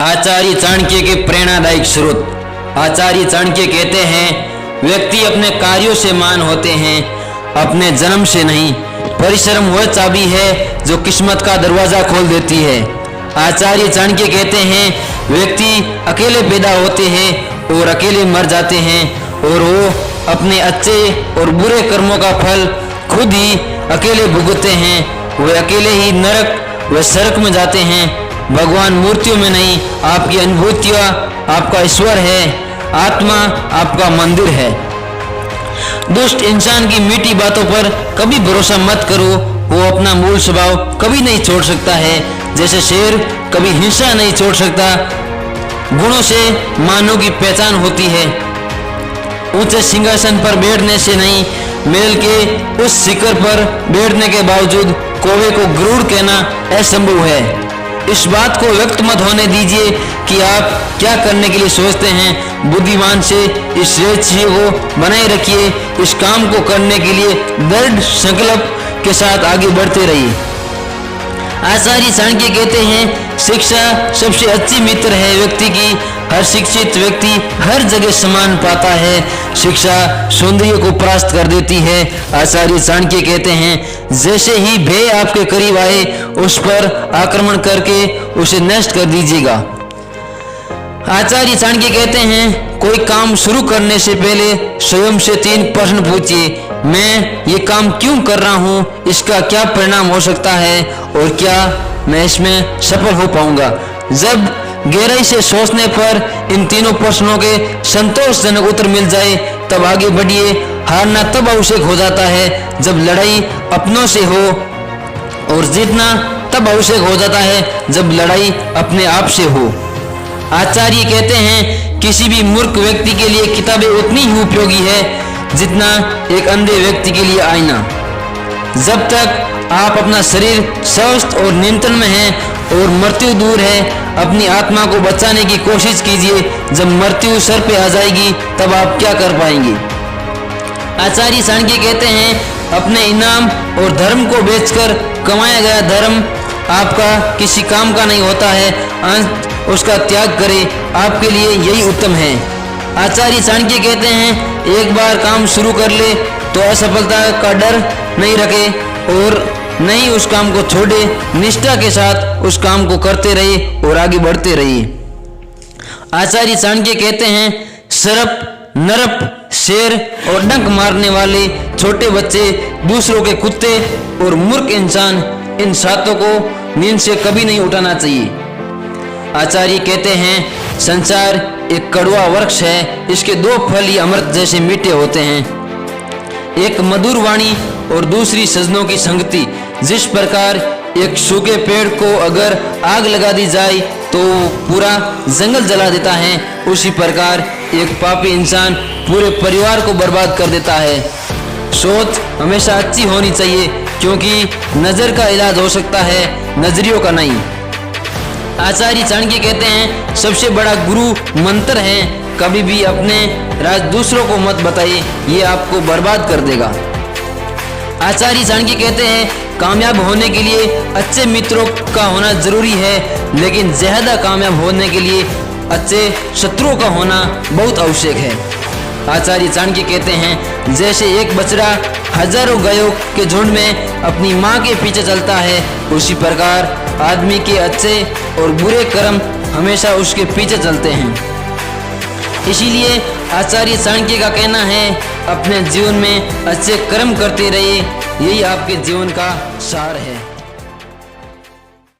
आचार्य चाणक्य के प्रेरणादायक स्रोत। आचार्य चाणक्य कहते हैं, व्यक्ति अपने कार्यों से महान होते हैं, अपने जन्म से नहीं। परिश्रम वह चाबी है जो किस्मत का दरवाजा खोल देती है। आचार्य चाणक्य कहते हैं, व्यक्ति अकेले पैदा होते हैं और अकेले मर जाते हैं, और वो अपने अच्छे और बुरे कर्मों का फल खुद ही अकेले भुगतते हैं। वे अकेले ही नरक व सरक में जाते हैं। भगवान मूर्तियों में नहीं, आपकी अनुभूतियाँ आपका ईश्वर है, आत्मा आपका मंदिर है। दुष्ट इंसान की मीठी बातों पर कभी भरोसा मत करो, वो अपना मूल स्वभाव कभी नहीं छोड़ सकता है। जैसे शेर कभी हिंसा नहीं छोड़ सकता। गुणों से मानव की पहचान होती है। ऊंचे सिंहासन पर बैठने से नहीं, महल के उस शिखर पर बैठने के बावजूद कौवे को गरुड़ कहना असंभव है। इस बात को व्यक्त मत होने दीजिए कि आप क्या करने के लिए सोचते हैं। बुद्धिमान से इस श्रेय को बनाए रखिए। इस काम को करने के लिए दृढ़ संकल्प के साथ आगे बढ़ते रहिए। आचार्य चाणक्य कहते हैं, शिक्षा सबसे अच्छी मित्र है व्यक्ति की। हर शिक्षित व्यक्ति हर जगह सम्मान पाता है। शिक्षा सौंदर्य को परास्त कर देती है। आचार्य चाणक्य कहते हैं, जैसे ही भय आपके करीब आए, उस पर आक्रमण करके उसे नष्ट कर दीजिएगा। आचार्य चाणक्य कहते हैं, कोई काम शुरू करने से पहले स्वयं से 3 प्रश्न पूछिए। मैं ये काम क्यों कर रहा हूँ, इसका क्या परिणाम हो सकता है, और क्या मैं इसमें सफल हो पाऊंगा। जब गहराई से सोचने पर इन तीनों प्रश्नों के संतोषजनक उत्तर मिल जाए, तब आगे बढ़िए। हारना तब आवश्यक हो जाता है जब लड़ाई अपनों से हो, और जीतना तब आवश्यक हो जाता है जब लड़ाई अपने आप से हो। आचार्य कहते हैं, किसी भी मूर्ख व्यक्ति के लिए किताबें उतनी ही उपयोगी है जितना एक अंधे व्यक्ति के लिए आईना। जब तक आप अपना शरीर स्वस्थ और नियंत्रण में है और मृत्यु दूर है, अपनी आत्मा को बचाने की कोशिश कीजिए। जब मृत्यु सर पे आ जाएगी, तब आप क्या कर पाएंगे। आचार्य चाणक्य कहते हैं, अपने इनाम और धर्म को बेचकर कमाया गया धर्म आपका किसी काम का नहीं होता है। अंत उसका त्याग करें, आपके लिए यही उत्तम है। आचार्य चाणक्य कहते हैं, एक बार काम शुरू कर ले तो असफलता का डर नहीं रखे और नहीं उस काम को छोड़े। निष्ठा के साथ उस काम को करते रहिए और आगे बढ़ते रहिए। आचार्य चाणक्य कहते हैं, सर्प, नरप, शेर और डंक मारने वाले छोटे बच्चे, दूसरों के कुत्ते और मूर्ख इंसान, इन सातों को नींद से कभी नहीं उठाना चाहिए। आचार्य कहते हैं, संसार एक कड़वा वृक्ष है, इसके 2 फल ही अमृत जैसे मीठे होते हैं। एक मधुर वाणी और दूसरी सज्जनों की संगति। जिस प्रकार एक सूखे पेड़ को अगर आग लगा दी जाए तो पूरा जंगल जला देता है, उसी प्रकार एक पापी इंसान पूरे परिवार को बर्बाद कर देता है। सोच हमेशा अच्छी होनी चाहिए, क्योंकि नजर का इलाज हो सकता है, नजरियों का नहीं। आचार्य चाणक्य कहते हैं, सबसे बड़ा गुरु मंत्र है। कभी भी अपने राज दूसरों को मत बताइए, ये आपको बर्बाद कर देगा। आचार्य चाणक्य कहते हैं, कामयाब होने के लिए अच्छे मित्रों का होना जरूरी है, लेकिन ज्यादा कामयाब होने के लिए अच्छे शत्रुओं का होना बहुत आवश्यक है। आचार्य चाणक्य कहते हैं, जैसे एक बछड़ा हजारों गायों के झुंड में अपनी माँ के पीछे चलता है, उसी प्रकार आदमी के अच्छे और बुरे कर्म हमेशा उसके पीछे चलते हैं। इसीलिए आचार्य चाणक्य का कहना है, अपने जीवन में अच्छे कर्म करते रहिए, यही आपके जीवन का सार है।